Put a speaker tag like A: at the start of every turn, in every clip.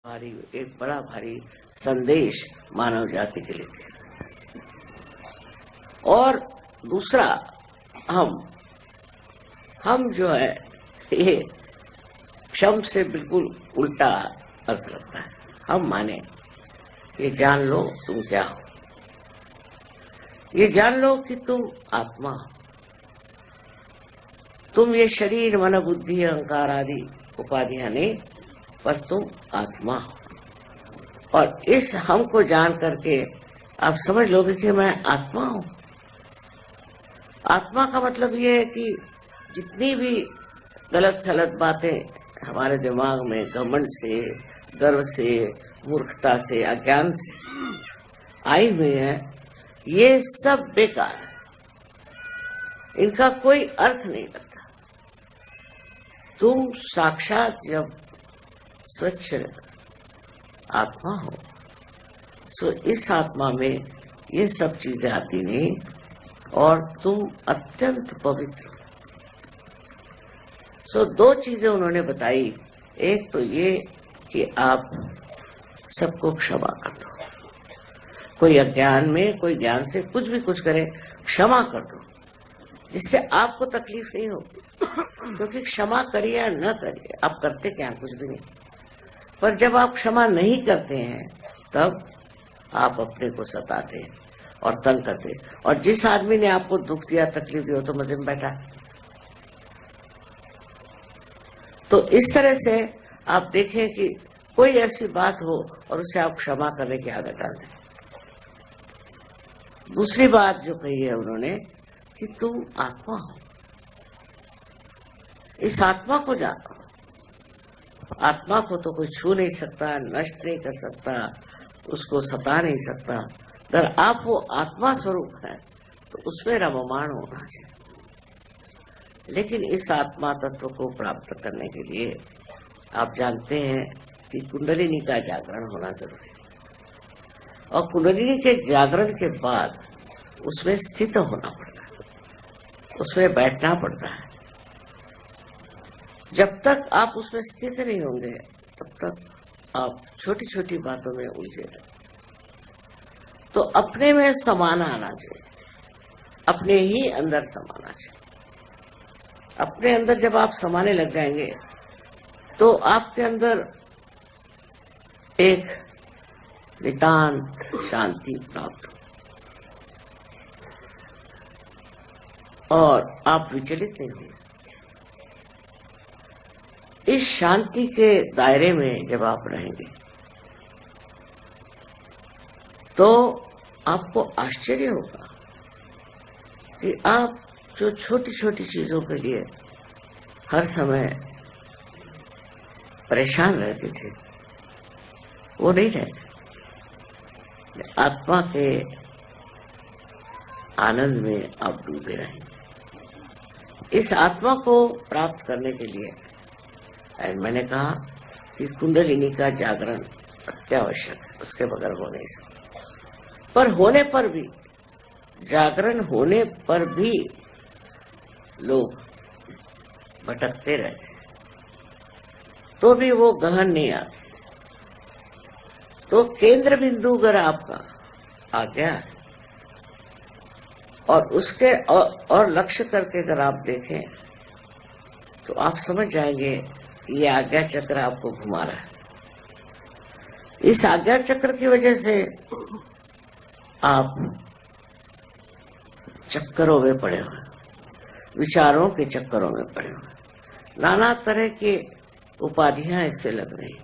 A: भारी एक बड़ा भारी संदेश मानव जाति के लिए थे। और दूसरा, हम जो है ये क्षम से बिल्कुल उल्टा अर्थ लगता है। हम माने ये जान लो तुम क्या हो, ये जान लो कि तुम आत्मा हो। तुम ये शरीर मन बुद्धि अहंकार आदि उपाधियां नहीं, पर तुम आत्मा हो। और इस हम को जान करके आप समझ लोगे कि मैं आत्मा हूं। आत्मा का मतलब ये है कि जितनी भी गलत सलत बातें हमारे दिमाग में घमंड से, गर्व से, मूर्खता से, अज्ञान से आई हुई है, ये सब बेकार है, इनका कोई अर्थ नहीं लगता। तुम साक्षात जब स्वच्छ आत्मा हो, तो इस आत्मा में ये सब चीजें आती नहीं और तुम अत्यंत पवित्र हो। सो दो चीजें उन्होंने बताई। एक तो ये कि आप सबको क्षमा कर दो। कोई अज्ञान में, कोई ज्ञान से कुछ भी कुछ करे, क्षमा कर दो, जिससे आपको तकलीफ नहीं होगी। क्योंकि क्षमा करिए या न करिए, आप करते क्या, कुछ भी नहीं। पर जब आप क्षमा नहीं करते हैं, तब आप अपने को सताते हैं और तंग करते हैं। और जिस आदमी ने आपको दुख दिया, तकलीफ दी, हो तो मजे में बैठा। तो इस तरह से आप देखें कि कोई ऐसी बात हो और उसे आप क्षमा करने की आदत डाल दें। दूसरी बात जो कही है उन्होंने कि तुम आत्मा हो, इस आत्मा को जानो। आत्मा को तो कोई छू नहीं सकता, नष्ट नहीं कर सकता, उसको सता नहीं सकता। अगर आप वो आत्मा स्वरूप है तो उसमें रममाण होना चाहिए। लेकिन इस आत्मा तत्व को प्राप्त करने के लिए आप जानते हैं कि कुंडलिनी का जागरण होना जरूरी है। और कुंडलिनी के जागरण के बाद उसमें स्थित होना पड़ता है, उसमें बैठना पड़ता है। जब तक आप उसमें स्थित नहीं होंगे, तब तक आप छोटी छोटी बातों में उलझे रहे। तो अपने में समाना आना चाहिए, अपने ही अंदर समाना चाहिए। अपने अंदर जब आप समाने लग जाएंगे तो आपके अंदर एक नितांत शांति प्राप्त हो और आप विचलित नहीं होंगे। इस शांति के दायरे में जब आप रहेंगे तो आपको आश्चर्य होगा कि आप जो छोटी छोटी चीजों के लिए हर समय परेशान रहते थे, वो नहीं रहे। आत्मा के आनंद में आप डूबे रहेंगे। इस आत्मा को प्राप्त करने के लिए मैंने कहा कि कुंडलिनी का जागरण अत्यावश्यक है, उसके बगैर हो नहीं सकता। पर होने पर भी, जागरण होने पर भी लोग भटकते रहते, तो भी वो गहन नहीं आते। तो केंद्र बिंदु अगर आपका आ गया है और उसके और लक्ष्य करके अगर आप देखें तो आप समझ जाएंगे ये आज्ञा चक्र आपको घुमा रहा है। इस आज्ञा चक्र की वजह से आप चक्करों में पड़े हुए, विचारों के चक्करों में पड़े हुए, नाना तरह के उपाधियां इससे लग रही।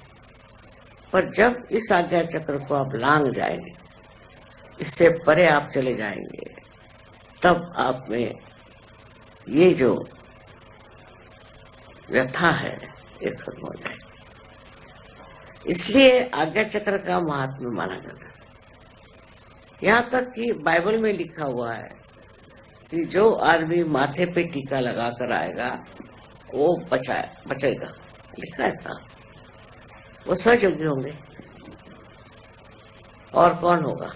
A: पर जब इस आज्ञा चक्र को आप लांग जाएंगे, इससे परे आप चले जाएंगे, तब आप में ये जो व्यथा है ये खत्म हो जाएगी। इसलिए आज्ञा चक्र का महात्म्य माना जाता है। यहाँ तक कि बाइबल में लिखा हुआ है कि जो आदमी माथे पे टीका लगाकर आएगा वो बचेगा। लिखा है था, वो सच योग्य होंगे। और कौन होगा?